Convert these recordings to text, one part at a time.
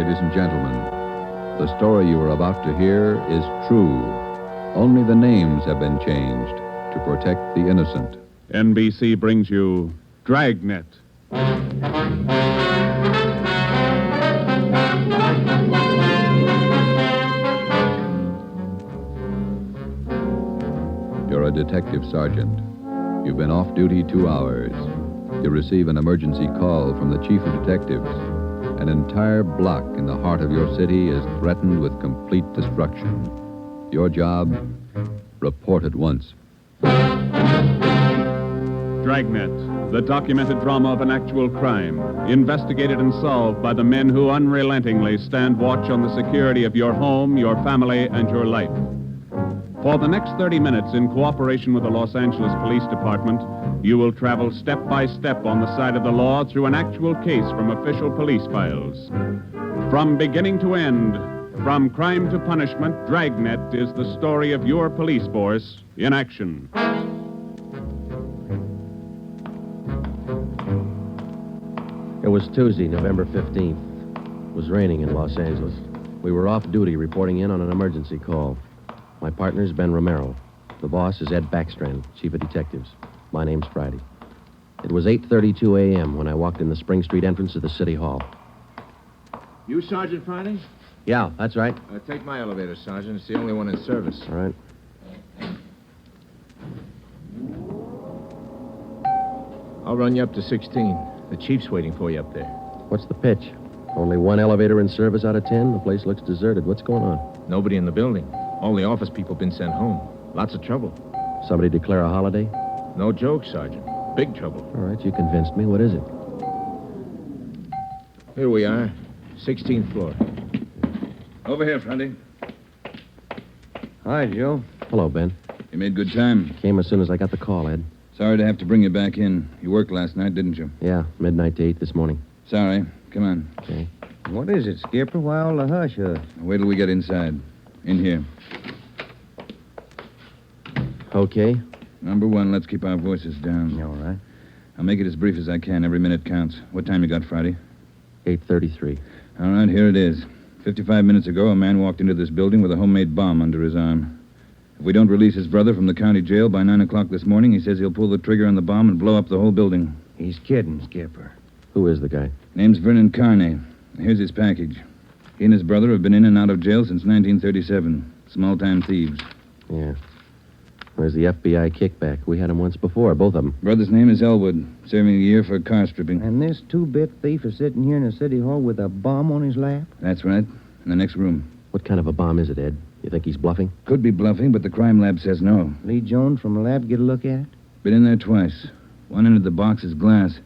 ladies and gentlemen. The story you are about to hear is true. Only the names have been changed to protect the innocent. NBC brings you Dragnet. You're a detective sergeant. You've been off duty 2 hours. You receive an emergency call from the chief of detectives. An entire block in the heart of your city is threatened with complete destruction. Your job? Report at once. Dragnet, the documented drama of an actual crime, investigated and solved by the men who unrelentingly stand watch on the security of your home, your family, and your life. For the next 30 minutes, in cooperation with the Los Angeles Police Department, you will travel step by step on the side of the law through an actual case from official police files. From beginning to end, from crime to punishment, Dragnet is the story of your police force in action. It was Tuesday, November 15th. It was raining in Los Angeles. We were off duty reporting in on an emergency call. My partner's Ben Romero. The boss is Ed Backstrand, chief of detectives. My name's Friday. It was 8:32 a.m. when I walked in the Spring Street entrance of the City Hall. You Sergeant Friday? Yeah, that's right. Take my elevator, Sergeant. It's the only one in service. All right. I'll run you up to 16. The chief's waiting for you up there. What's the pitch? Only one elevator in service out of 10? The place looks deserted. What's going on? Nobody in the building. All the office people been sent home. Lots of trouble. Somebody declare a holiday? No joke, Sergeant. Big trouble. All right, you convinced me. What is it? Here we are. 16th floor. Over here, Friday. Hi, Joe. Hello, Ben. You made good time. Came as soon as I got the call, Ed. Sorry to have to bring you back in. You worked last night, didn't you? Yeah, midnight to 8 this morning. Sorry. Come on. Okay. What is it, Skipper? Why all the hush-hush? Wait till we get inside. In here. Okay. Number one, let's keep our voices down. All right. I'll make it as brief as I can. Every minute counts. What time you got, Friday? 8:33. All right, here it is. 55 minutes ago, a man walked into this building with a homemade bomb under his arm. If we don't release his brother from the county jail by 9 o'clock this morning, he says he'll pull the trigger on the bomb and blow up the whole building. He's kidding, Skipper. Who is the guy? Name's Vernon Carney. Here's his package. He and his brother have been in and out of jail since 1937. Small-time thieves. Yeah. Where's the FBI kickback? We had him once before, both of them. Brother's name is Elwood, serving a year for car stripping. And this two-bit thief is sitting here in the city hall with a bomb on his lap? That's right. In the next room. What kind of a bomb is it, Ed? You think he's bluffing? Could be bluffing, but the crime lab says no. Lee Jones from the lab get a look at it? Been in there twice. One end of the box is glass.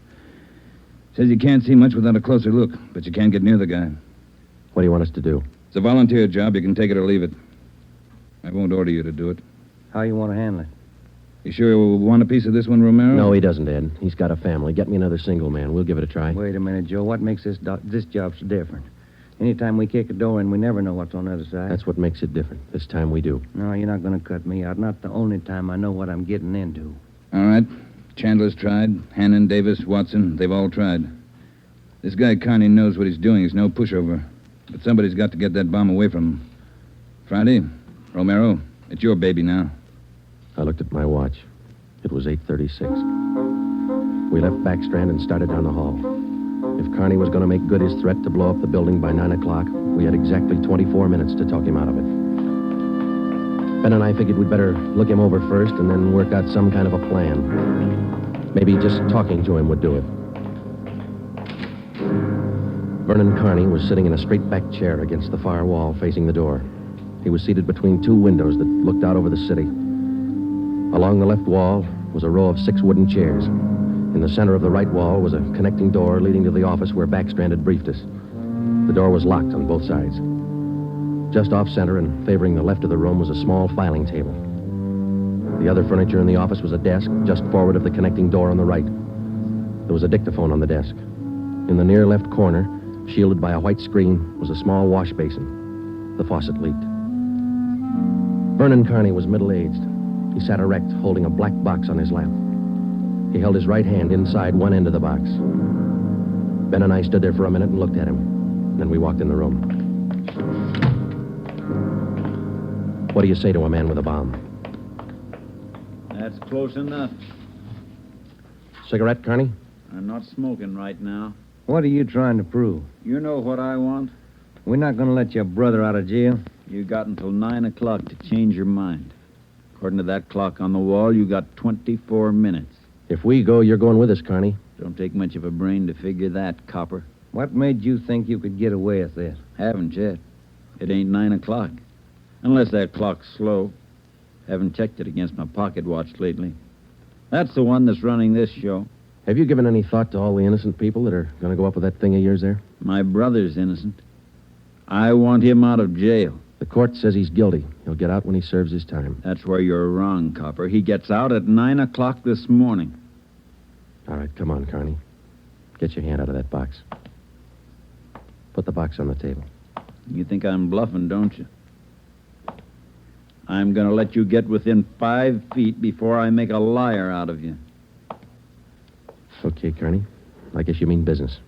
Says you can't see much without a closer look, but you can't get near the guy. What do you want us to do? It's a volunteer job. You can take it or leave it. I won't order you to do it. How you want to handle it? You sure you want a piece of this one, Romero? No, he doesn't, Ed. He's got a family. Get me another single man. We'll give it a try. Wait a minute, Joe. What makes this job so different? Anytime we kick a door in, we never know what's on the other side. That's what makes it different. This time we do. No, you're not going to cut me out. Not the only time I know what I'm getting into. All right. Chandler's tried. Hannon, Davis, Watson, they've all tried. This guy Carney knows what he's doing. He's no pushover. But somebody's got to get that bomb away from him. Friday, Romero, it's your baby now. I looked at my watch. It was 8:36. We left Backstrand and started down the hall. If Carney was going to make good his threat to blow up the building by 9 o'clock, we had exactly 24 minutes to talk him out of it. Ben and I figured we'd better look him over first and then work out some kind of a plan. Maybe just talking to him would do it. Vernon Carney was sitting in a straight-back chair against the far wall facing the door. He was seated between two windows that looked out over the city. Along the left wall was a row of 6 wooden chairs. In the center of the right wall was a connecting door leading to the office where Backstrand had briefed us. The door was locked on both sides. Just off-center and favoring the left of the room was a small filing table. The other furniture in the office was a desk just forward of the connecting door on the right. There was a dictaphone on the desk. In the near left corner, shielded by a white screen, was a small wash basin. The faucet leaked. Vernon Carney was middle-aged. He sat erect, holding a black box on his lap. He held his right hand inside one end of the box. Ben and I stood there for a minute and looked at him. Then we walked in the room. What do you say to a man with a bomb? That's close enough. Cigarette, Carney? I'm not smoking right now. What are you trying to prove? You know what I want? We're not going to let your brother out of jail. You got until 9 o'clock to change your mind. According to that clock on the wall, you got 24 minutes. If we go, you're going with us, Carney. Don't take much of a brain to figure that, copper. What made you think you could get away with this? Haven't yet. It ain't 9 o'clock. Unless that clock's slow. Haven't checked it against my pocket watch lately. That's the one that's running this show. Have you given any thought to all the innocent people that are going to go up with that thing of yours there? My brother's innocent. I want him out of jail. The court says he's guilty. He'll get out when he serves his time. That's where you're wrong, copper. He gets out at 9 o'clock this morning. All right, come on, Carney. Get your hand out of that box. Put the box on the table. You think I'm bluffing, don't you? I'm going to let you get within 5 feet before I make a liar out of you. Okay, Carney. I guess you mean business.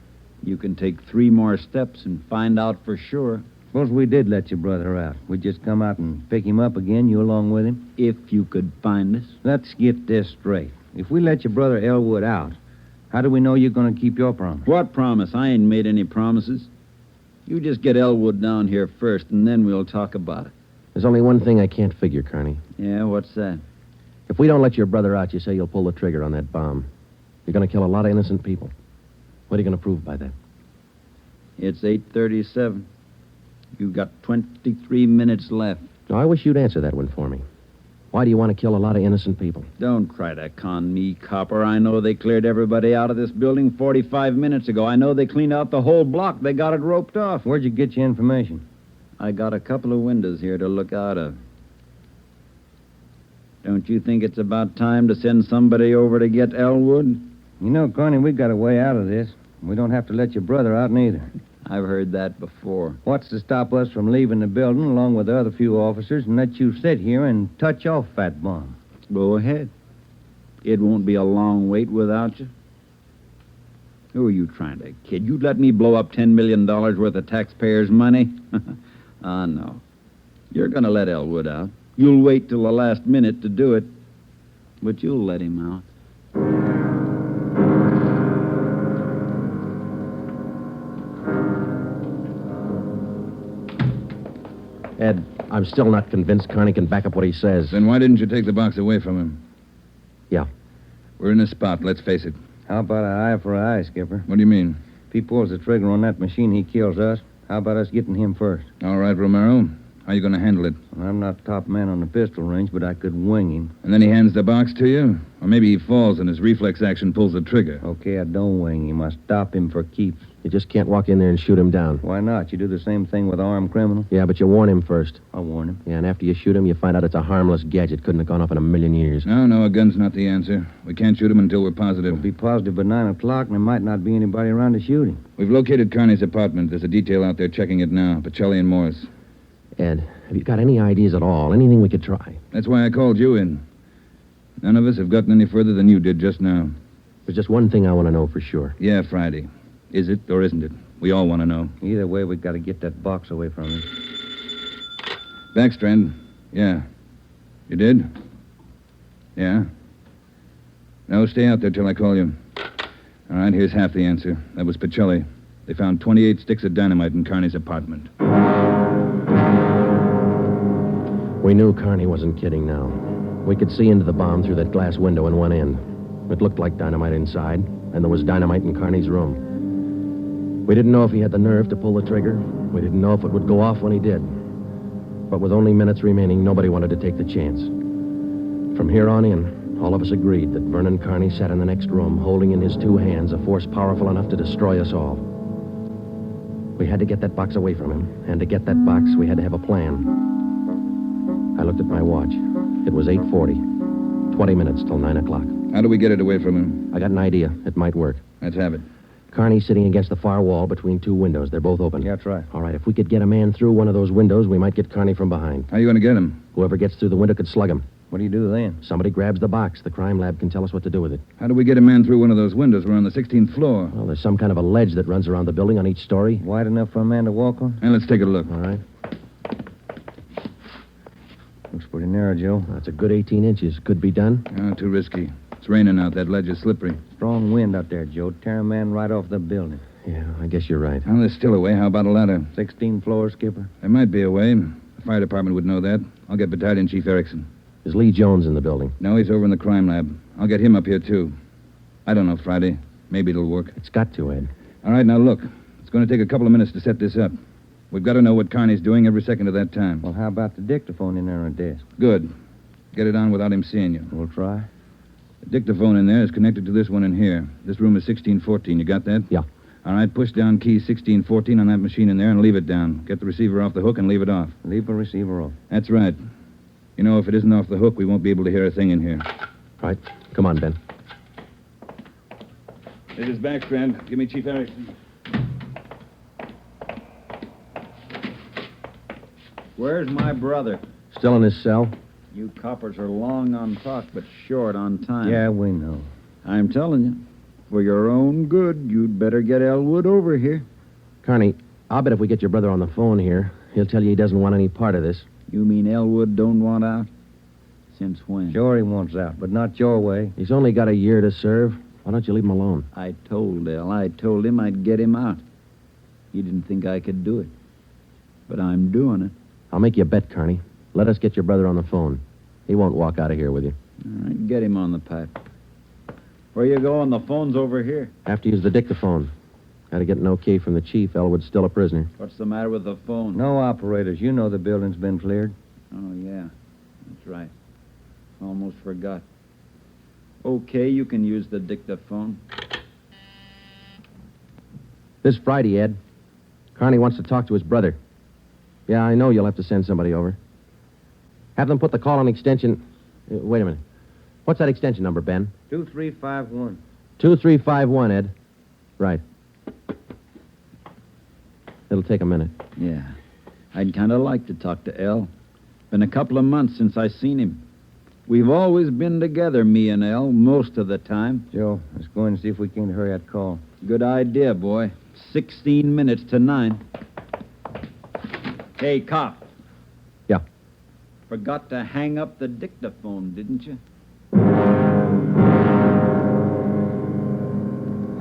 You can take 3 more steps and find out for sure. Suppose we did let your brother out. We'd just come out and pick him up again, you along with him? If you could find us. Let's get this straight. If we let your brother Elwood out, how do we know you're going to keep your promise? What promise? I ain't made any promises. You just get Elwood down here first, and then we'll talk about it. There's only one thing I can't figure, Carney. Yeah, what's that? If we don't let your brother out, you say you'll pull the trigger on that bomb. You're going to kill a lot of innocent people. What are you going to prove by that? It's 8:37. You got 23 minutes left. Now, I wish you'd answer that one for me. Why do you want to kill a lot of innocent people? Don't try to con me, copper. I know they cleared everybody out of this building 45 minutes ago. I know they cleaned out the whole block. They got it roped off. Where'd you get your information? I got a couple of windows here to look out of. Don't you think it's about time to send somebody over to get Elwood? You know, Carney, we got a way out of this. We don't have to let your brother out neither. I've heard that before. What's to stop us from leaving the building along with the other few officers and let you sit here and touch off that bomb? Go ahead. It won't be a long wait without you. Who are you trying to kid? You'd let me blow up $10 million worth of taxpayers' money? No. You're going to let Elwood out. You'll wait till the last minute to do it, but you'll let him out. Ed, I'm still not convinced Carney can back up what he says. Then why didn't you take the box away from him? Yeah. We're in a spot, let's face it. How about an eye for an eye, Skipper? What do you mean? If he pulls the trigger on that machine, he kills us. How about us getting him first? All right, Romero. How are you going to handle it? Well, I'm not top man on the pistol range, but I could wing him. And then he hands the box to you? Or maybe he falls and his reflex action pulls the trigger. Okay, I don't wing him. I stop him for keeps. You just can't walk in there and shoot him down. Why not? You do the same thing with an armed criminal. Yeah, but you warn him first. I'll warn him. Yeah, and after you shoot him, you find out it's a harmless gadget. Couldn't have gone off in a million years. No, a gun's not the answer. We can't shoot him until we're positive. We'll be positive by 9 o'clock, and there might not be anybody around to shoot him. We've located Carney's apartment. There's a detail out there checking it now. Pacelli and Morris. Ed, have you got any ideas at all? Anything we could try? That's why I called you in. None of us have gotten any further than you did just now. There's just one thing I want to know for sure. Yeah, Friday. Is it or isn't it? We all want to know. Either way, we've got to get that box away from him. Backstrand. Yeah. You did? Yeah. No, stay out there till I call you. All right, here's half the answer. That was Pacelli. They found 28 sticks of dynamite in Carney's apartment. We knew Carney wasn't kidding now. We could see into the bomb through that glass window in one end. It looked like dynamite inside, and there was dynamite in Carney's room. We didn't know if he had the nerve to pull the trigger. We didn't know if it would go off when he did. But with only minutes remaining, nobody wanted to take the chance. From here on in, all of us agreed that Vernon Carney sat in the next room, holding in his 2 hands a force powerful enough to destroy us all. We had to get that box away from him, and to get that box, we had to have a plan. I looked at my watch. It was 8:40. 20 minutes till 9 o'clock. How do we get it away from him? I got an idea. It might work. Let's have it. Carney's sitting against the far wall between 2 windows. They're both open. Yeah, that's right. All right, if we could get a man through one of those windows, we might get Carney from behind. How are you going to get him? Whoever gets through the window could slug him. What do you do then? Somebody grabs the box. The crime lab can tell us what to do with it. How do we get a man through one of those windows? We're on the 16th floor. Well, there's some kind of a ledge that runs around the building on each story. Wide enough for a man to walk on? And let's take a look. All right. Looks pretty narrow, Joe. That's a good 18 inches. Could be done. Oh, too risky. It's raining out. That ledge is slippery. Strong wind out there, Joe. Tear a man right off the building. Yeah, I guess you're right. Well, there's still a way. How about a ladder? 16 floors, Skipper. There might be a way. The fire department would know that. I'll get Battalion Chief Erickson. Is Lee Jones in the building? No, he's over in the crime lab. I'll get him up here, too. I don't know, Friday. Maybe it'll work. It's got to, Ed. All right, now look. It's going to take a couple of minutes to set this up. We've got to know what Carney's doing every second of that time. Well, how about the dictaphone in there on the desk? Good. Get it on without him seeing you. We'll try. The dictaphone in there is connected to this one in here. This room is 1614. You got that? Yeah. All right, push down key 1614 on that machine in there and leave it down. Get the receiver off the hook and leave it off. Leave the receiver off. That's right. You know, if it isn't off the hook, we won't be able to hear a thing in here. Right. Come on, Ben. This is Backstrand. Give me Chief Erickson. Where's my brother? Still in his cell? You coppers are long on talk, but short on time. Yeah, we know. I'm telling you, for your own good, you'd better get Elwood over here. Carney, I'll bet if we get your brother on the phone here, he'll tell you he doesn't want any part of this. You mean Elwood don't want out? Since when? Sure he wants out, but not your way. He's only got a year to serve. Why don't you leave him alone? I told him I'd get him out. He didn't think I could do it. But I'm doing it. I'll make you a bet, Carney. Let us get your brother on the phone. He won't walk out of here with you. All right, get him on the pipe. Where you going? The phone's over here. Have to use the dictaphone. Got to get an okay from the chief. Elwood's still a prisoner. What's the matter with the phone? No operators. You know the building's been cleared. Oh, yeah. That's right. Almost forgot. Okay, you can use the dictaphone. This Friday, Ed. Carney wants to talk to his brother. Yeah, I know you'll have to send somebody over. Have them put the call on extension... wait a minute. What's that extension number, Ben? 2351. 2351, Ed. Right. It'll take a minute. Yeah. I'd kind of like to talk to El. Been a couple of months since I seen him. We've always been together, me and El, most of the time. Joe, let's go and see if we can't hurry that call. Good idea, boy. 16 minutes to 9. Hey, cop. Yeah. Forgot to hang up the dictaphone, didn't you?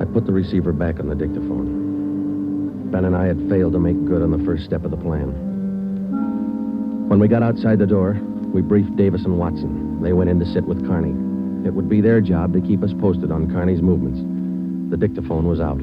I put the receiver back on the dictaphone. Ben and I had failed to make good on the first step of the plan. When we got outside the door, we briefed Davis and Watson. They went in to sit with Carney. It would be their job to keep us posted on Carney's movements. The dictaphone was out.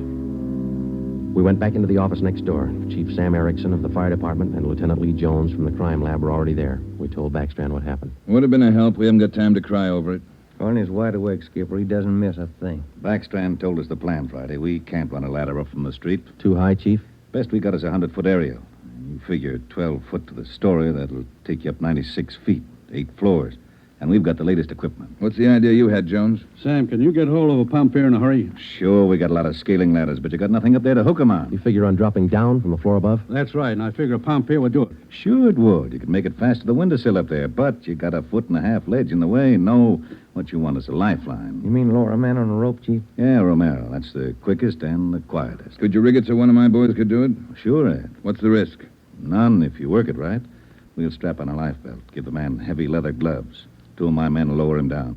We went back into the office next door. Chief Sam Erickson of the fire department and Lieutenant Lee Jones from the crime lab were already there. We told Backstrand what happened. Would have been a help. We haven't got time to cry over it. Carney's wide awake, Skipper. He doesn't miss a thing. Backstrand told us the plan Friday. We can't run a ladder up from the street. Too high, Chief? Best we got is a 100-foot aerial. You figure 12 foot to the story, that'll take you up 96 feet, 8 floors. And we've got the latest equipment. What's the idea you had, Jones? Sam, can you get hold of a pump here in a hurry? Sure, we got a lot of scaling ladders, but you got nothing up there to hook 'em on. You figure on dropping down from the floor above? That's right, and I figure a pump here would do it. Sure it would. You could make it fast to the windowsill up there, but you got a 1.5 foot ledge in the way. No, what you want is a lifeline. You mean lower a man on a rope, Chief? Yeah, Romero. That's the quickest and the quietest. Could you rig it so one of my boys could do it? Sure, Ed. What's the risk? None if you work it right. We'll strap on a life belt, give the man heavy leather gloves. 2 of my men will lower him down.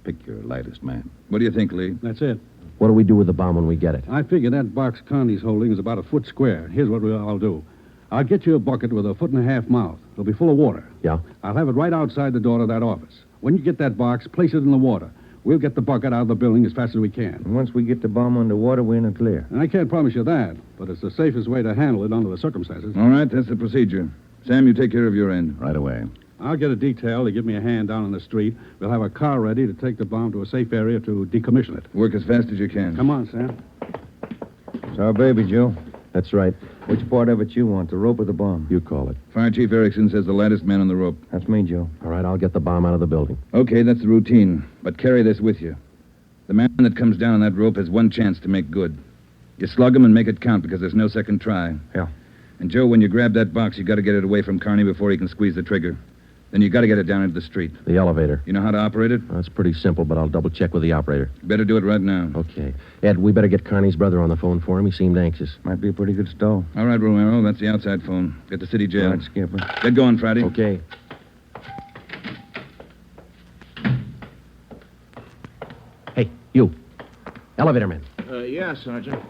Pick your lightest man. What do you think, Lee? That's it. What do we do with the bomb when we get it? I figure that box Connie's holding is about a foot square. Here's what I'll do. I'll get you a bucket with a 1.5 foot mouth. It'll be full of water. Yeah? I'll have it right outside the door of that office. When you get that box, place it in the water. We'll get the bucket out of the building as fast as we can. And once we get the bomb underwater, we're in the clear. And I can't promise you that, but it's the safest way to handle it under the circumstances. All right, that's the procedure. Sam, you take care of your end. Right away. I'll get a detail to give me a hand down on the street. We'll have a car ready to take the bomb to a safe area to decommission it. Work as fast as you can. Come on, Sam. It's our baby, Joe. That's right. Which part of it you want, the rope or the bomb? You call it. Fire Chief Erickson says the lightest man on the rope. That's me, Joe. All right, I'll get the bomb out of the building. Okay, that's the routine. But carry this with you. The man that comes down on that rope has one chance to make good. You slug him and make it count because there's no second try. Yeah. And, Joe, when you grab that box, you got to get it away from Carney before he can squeeze the trigger. Then you got to get it down into the street. The elevator. You know how to operate it? That's pretty simple, but I'll double check with the operator. Better do it right now. Okay. Ed, we better get Carney's brother on the phone for him. He seemed anxious. Might be a pretty good stall. All right, Romero. That's the outside phone. Get to city jail. Right, Skipper. Get going, Friday. Okay. Hey, you. Elevator man. Yeah, Sergeant.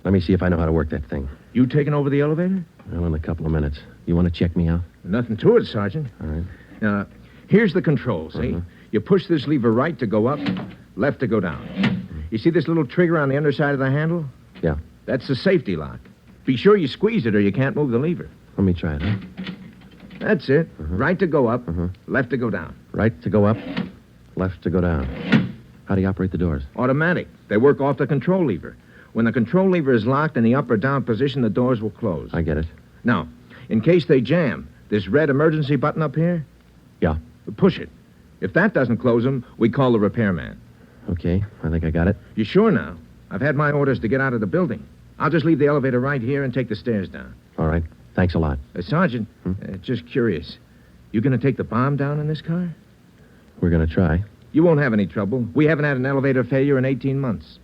Let me see if I know how to work that thing. You taking over the elevator? Well, in a couple of minutes. You want to check me out? Nothing to it, Sergeant. All right. Now, here's the control, see? You push this lever right to go up, left to go down. You see this little trigger on the underside of the handle? Yeah. That's the safety lock. Be sure you squeeze it or you can't move the lever. Let me try it, huh? That's it. Right to go up, left to go down. Right to go up, left to go down. How do you operate the doors? Automatic. They work off the control lever. When the control lever is locked in the up or down position, the doors will close. I get it. Now, in case they jam, this red emergency button up here? Yeah. Push it. If that doesn't close them, we call the repairman. Okay, I think I got it. You sure now? I've had my orders to get out of the building. I'll just leave the elevator right here and take the stairs down. All right. Thanks a lot. Sergeant, just curious. You going to take the bomb down in this car? We're going to try. You won't have any trouble. We haven't had an elevator failure in 18 months.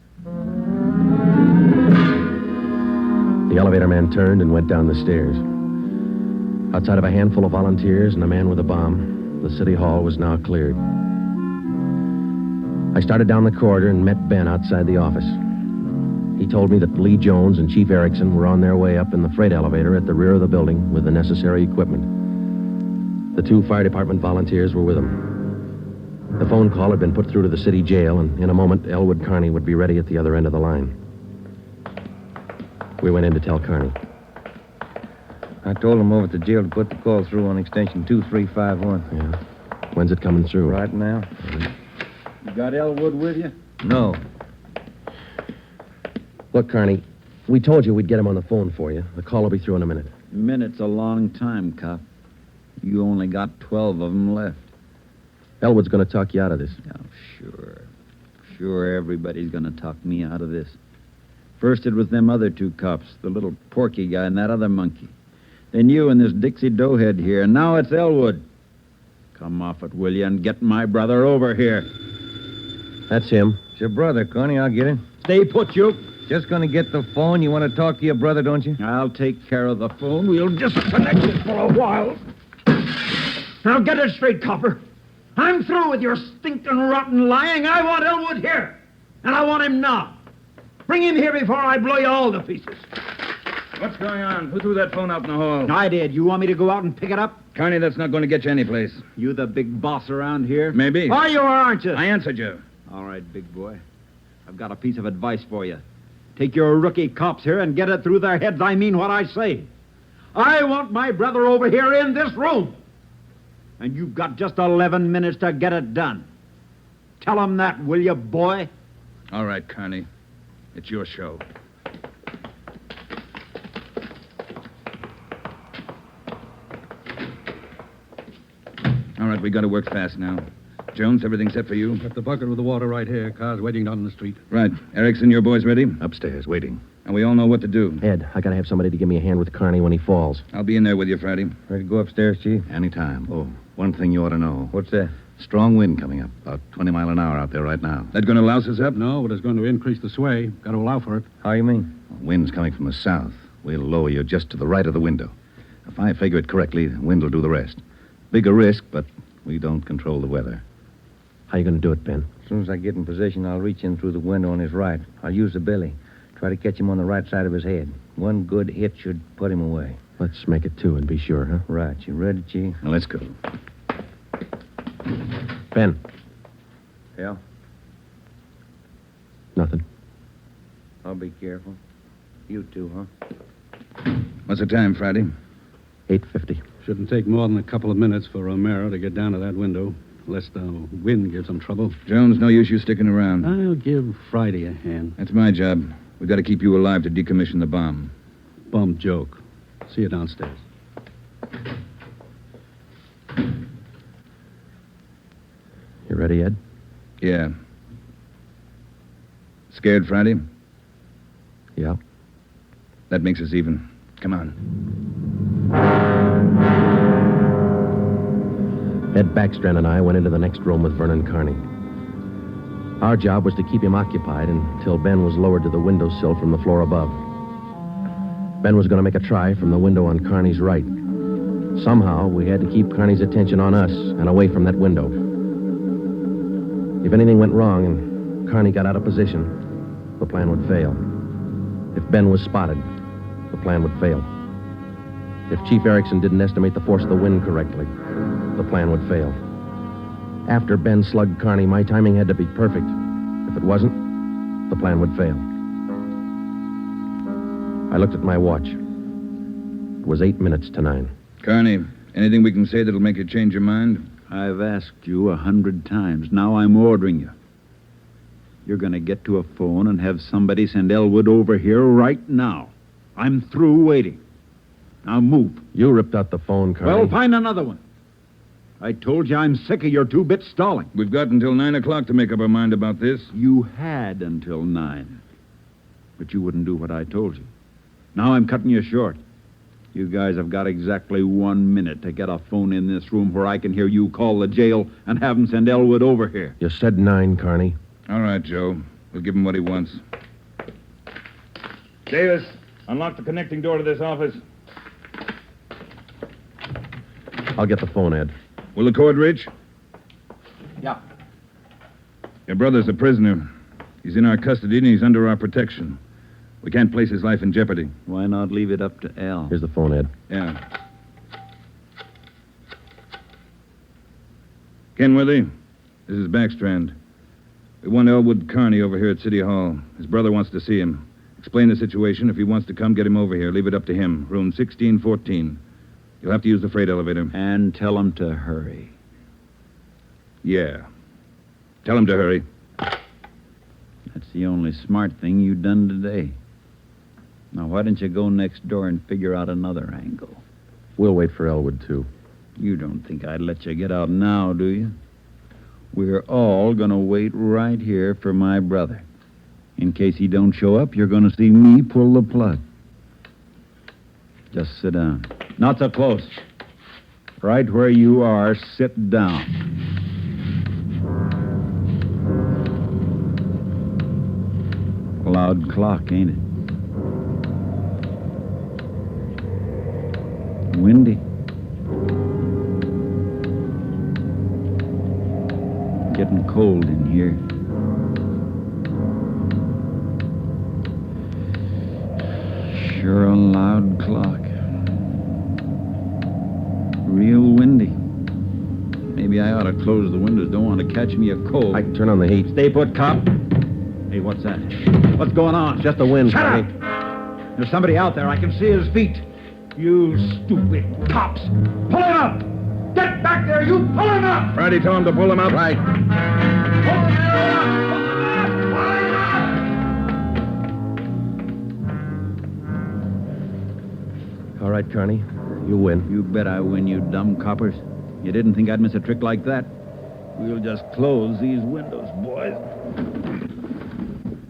The elevator man turned and went down the stairs. Outside of a handful of volunteers and a man with a bomb, the city hall was now cleared. I started down the corridor and met Ben outside the office. He told me that Lee Jones and Chief Erickson were on their way up in the freight elevator at the rear of the building with the necessary equipment. The 2 fire department volunteers were with them. The phone call had been put through to the city jail, and in a moment, Elwood Carney would be ready at the other end of the line. We went in to tell Carney. I told him over at the jail to put the call through on extension 2351. Yeah. When's it coming through? Right now? You got Elwood with you? No. Look, Carney, we told you we'd get him on the phone for you. The call will be through in a minute. A minute's a long time, cop. You only got 12 of them left. Elwood's going to talk you out of this. Oh, sure. Sure, everybody's going to talk me out of this. First it was them other 2 cops, the little Porky guy and that other monkey. Then you and this Dixie Doughhead here, and now it's Elwood. Come off it, will you, and get my brother over here. That's him. It's your brother, Connie. I'll get him. Stay put, you. Just gonna get the phone. You want to talk to your brother, don't you? I'll take care of the phone. We'll disconnect it for a while. Now get it straight, copper. I'm through with your stinking rotten lying. I want Elwood here. And I want him now. Bring him here before I blow you all to pieces. What's going on? Who threw that phone out in the hall? I did. You want me to go out and pick it up? Carney, that's not going to get you anyplace. You the big boss around here? Maybe. Are you or aren't you? I answered you. All right, big boy. I've got a piece of advice for you. Take your rookie cops here and get it through their heads I mean what I say. I want my brother over here in this room. And you've got just 11 minutes to get it done. Tell him that, will you, boy? All right, Carney. It's your show. All right, we got to work fast now. Jones, everything set for you? Got the bucket with the water right here. Car's waiting down the street. Right. Erickson, your boys ready? Upstairs, waiting. And we all know what to do. Ed, I got to have somebody to give me a hand with Carney when he falls. I'll be in there with you, Friday. Ready to go upstairs, Chief? Anytime. Oh, one thing you ought to know. What's that? Strong wind coming up. About 20 mile an hour out there right now. That going to louse us up? No, but it's going to increase the sway. Got to allow for it. How you mean? Wind's coming from the south. We'll lower you just to the right of the window. If I figure it correctly, the wind will do the rest. Bigger risk, but we don't control the weather. How you going to do it, Ben? As soon as I get in position, I'll reach in through the window on his right. I'll use the billy. Try to catch him on the right side of his head. One good hit should put him away. Let's make it 2 and be sure, huh? Right. You ready, Chief? Now, let's go. Ben. Yeah? Nothing. I'll be careful. You too, huh? What's the time, Friday? 8:50. Shouldn't take more than a couple of minutes for Romero to get down to that window, unless the wind gives him trouble. Jones, no use you sticking around. I'll give Friday a hand. That's my job. We've got to keep you alive to decommission the bomb. Bum joke. See you downstairs. You ready, Ed? Yeah. Scared, Friday? Yeah. That makes us even. Come on. Ed Backstrand and I went into the next room with Vernon Carney. Our job was to keep him occupied until Ben was lowered to the windowsill from the floor above. Ben was going to make a try from the window on Carney's right. Somehow, we had to keep Carney's attention on us and away from that window. If anything went wrong and Carney got out of position, the plan would fail. If Ben was spotted, the plan would fail. If Chief Erickson didn't estimate the force of the wind correctly, the plan would fail. After Ben slugged Carney, my timing had to be perfect. If it wasn't, the plan would fail. I looked at my watch. It was 8 minutes to 9. Carney, anything we can say that'll make you change your mind? I've asked you 100 times. Now I'm ordering you. You're going to get to a phone and have somebody send Elwood over here right now. I'm through waiting. Now move. You ripped out the phone, Carney. Well, find another one. I told you I'm sick of your two-bit stalling. We've got until 9 o'clock to make up our mind about this. You had until 9. But you wouldn't do what I told you. Now I'm cutting you short. You guys have got exactly 1 minute to get a phone in this room where I can hear you call the jail and have them send Elwood over here. You said 9, Carney. All right, Joe. We'll give him what he wants. Davis, unlock the connecting door to this office. I'll get the phone, Ed. Will the cord reach? Yeah. Your brother's a prisoner. He's in our custody and he's under our protection. We can't place his life in jeopardy. Why not leave it up to Al? Here's the phone, Ed. Yeah. Kenworthy, this is Backstrand. We want Elwood Carney over here at City Hall. His brother wants to see him. Explain the situation. If he wants to come, get him over here. Leave it up to him. Room 1614. You'll have to use the freight elevator. And tell him to hurry. Yeah. Tell him to hurry. That's the only smart thing you've done today. Now, why don't you go next door and figure out another angle? We'll wait for Elwood, too. You don't think I'd let you get out now, do you? We're all going to wait right here for my brother. In case he don't show up, you're going to see me pull the plug. Just sit down. Not so close. Right where you are, sit down. Loud clock, ain't it? Windy. Getting cold in here. Sure a loud clock. Real windy. Maybe I ought to close the windows. Don't want to catch me a cold. I can turn on the heat. Stay put, cop. Hey, what's that? What's going on? Just the wind, Shut Carney. up! There's somebody out there. I can see his feet. You stupid cops. Pull him up! Get back there, you! Pull him up! Friday, tell him to pull him up. Right. Pull him up! Pull him up! All right, Carney. You win. You bet I win, you dumb coppers. You didn't think I'd miss a trick like that? We'll just close these windows, boys.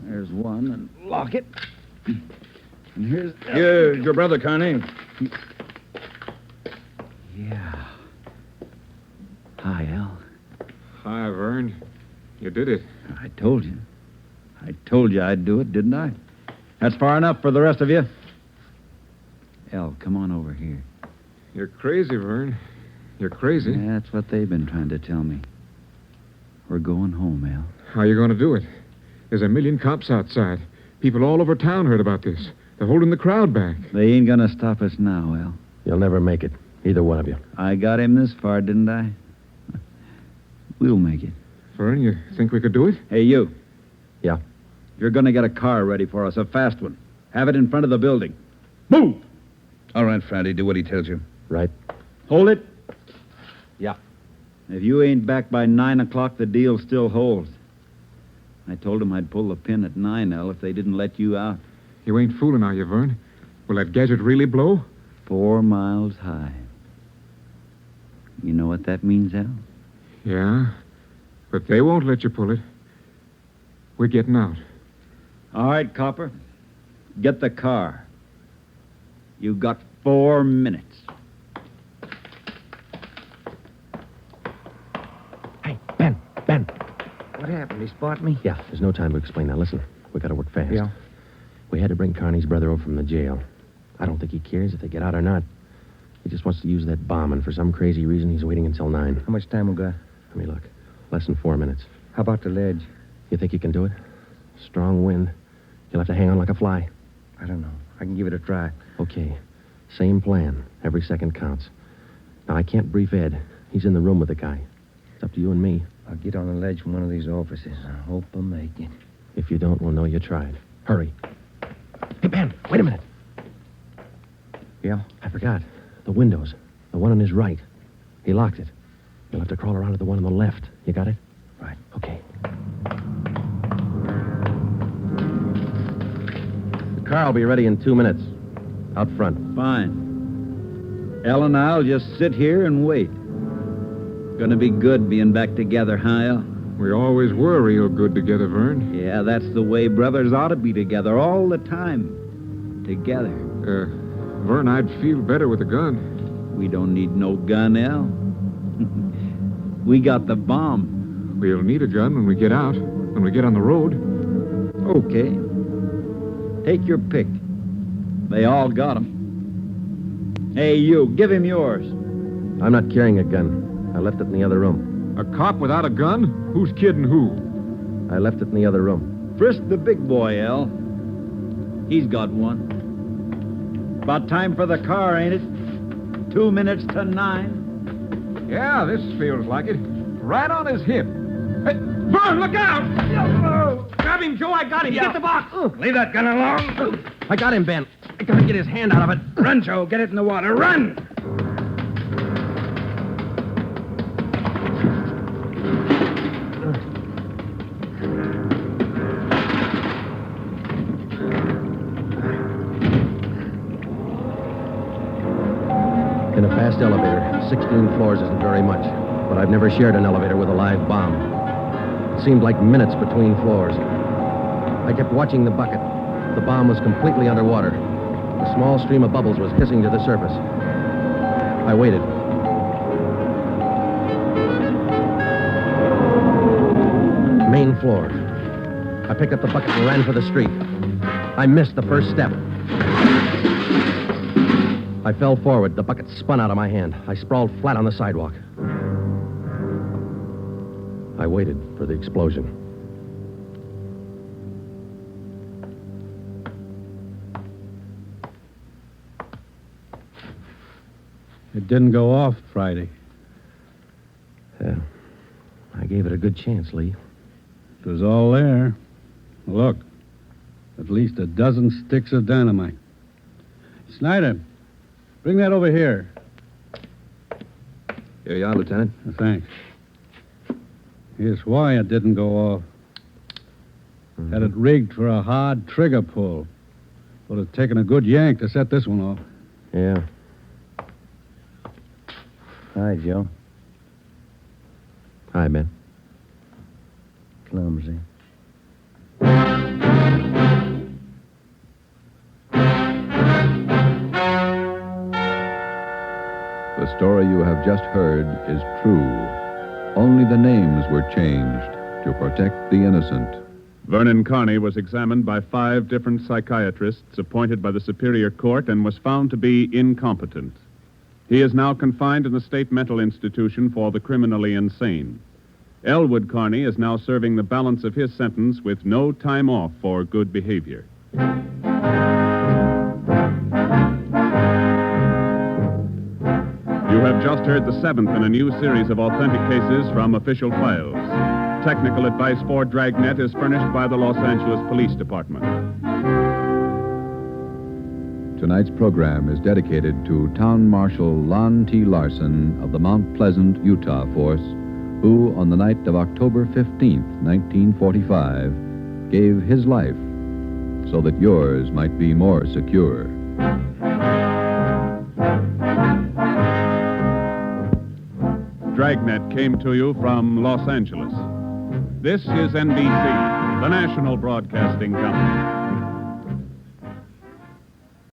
There's one, and lock it. And here's... Here's your brother, Carney. Yeah. Hi, Al. Hi, Vern. You did it. I told you. I told you I'd do it, didn't I? That's far enough for the rest of you. Al, come on over here. You're crazy, Vern. You're crazy. That's what they've been trying to tell me. We're going home, Al. How are you going to do it? There's a million cops outside. People all over town heard about this. They're holding the crowd back. They ain't gonna stop us now, Al. You'll never make it. Either one of you. I got him this far, didn't I? We'll make it. Vern, you think we could do it? Hey, you. Yeah. You're gonna get a car ready for us, a fast one. Have it in front of the building. Move! All right, Friday, do what he tells you. Right. Hold it. Yeah. If you ain't back by 9 o'clock, the deal still holds. I told them I'd pull the pin at 9, Al, if they didn't let you out. You ain't fooling, are you, Vern? Will that gadget really blow? 4 miles high. You know what that means, Al? Yeah, but they won't let you pull it. We're getting out. All right, Copper. Get the car. You got 4 minutes. Did he spot me? Yeah, there's no time to explain. Now, listen. We gotta work fast. Yeah. We had to bring Carney's brother over from the jail. I don't think he cares if they get out or not. He just wants to use that bomb, and for some crazy reason, he's waiting until 9. How much time we got? Let me look. Less than 4 minutes. How about the ledge? You think you can do it? Strong wind. You'll have to hang on like a fly. I don't know. I can give it a try. Okay. Same plan. Every second counts. Now, I can't brief Ed. He's in the room with the guy. It's up to you and me. I'll get on the ledge from one of these offices. I hope I make it. If you don't, we'll know you tried. Hurry. Hey, Ben, wait a minute. Yeah? I forgot. The windows. The one on his right. He locked it. You'll have to crawl around to the one on the left. You got it? Right. Okay. The car will be ready in 2 minutes. Out front. Fine. El and I'll just sit here and wait. Gonna be good being back together, huh, El? We always were real good together, Vern. Yeah, that's the way brothers ought to be together all the time. Together. Vern, I'd feel better with a gun. We don't need no gun, El. We got the bomb. We'll need a gun when we get out, when we get on the road. Okay. Take your pick. They all got 'em. Hey, you, give him yours. I'm not carrying a gun. I left it in the other room. A cop without a gun? Who's kidding who? I left it in the other room. Frisk the big boy, El. He's got one. About time for the car, ain't it? 2 minutes to 9. Yeah, this feels like it. Right on his hip. Hey, Vern, look out! Grab him, Joe. I got him. Get the box. Leave that gun alone. I got him, Ben. I gotta get his hand out of it. Run, Joe. Get it in the water. Run! In a fast elevator, 16 floors isn't very much, but I've never shared an elevator with a live bomb. It seemed like minutes between floors. I kept watching the bucket. The bomb was completely underwater. A small stream of bubbles was hissing to the surface. I waited. Main floor. I picked up the bucket and ran for the street. I missed the first step. I fell forward. The bucket spun out of my hand. I sprawled flat on the sidewalk. I waited for the explosion. It didn't go off Friday. Yeah. I gave it a good chance, Lee. It was all there. Look, at least a dozen sticks of dynamite. Snyder, bring that over here. Here you are, Lieutenant. Thanks. Here's why it didn't go off. Had it rigged for a hard trigger pull. Would have taken a good yank to set this one off. Yeah. Hi, Joe. Hi, Ben. Clumsy. The story you have just heard is true. Only the names were changed to protect the innocent. Vernon Carney was examined by 5 different psychiatrists appointed by the Superior Court and was found to be incompetent. He is now confined in the state mental institution for the criminally insane. Elwood Carney is now serving the balance of his sentence with no time off for good behavior. You have just heard the 7th in a new series of authentic cases from official files. Technical advice for Dragnet is furnished by the Los Angeles Police Department. Tonight's program is dedicated to Town Marshal Lon T. Larson of the Mount Pleasant, Utah Force, who, on the night of October 15th, 1945, gave his life so that yours might be more secure. Dragnet came to you from Los Angeles. This is NBC, the national broadcasting company.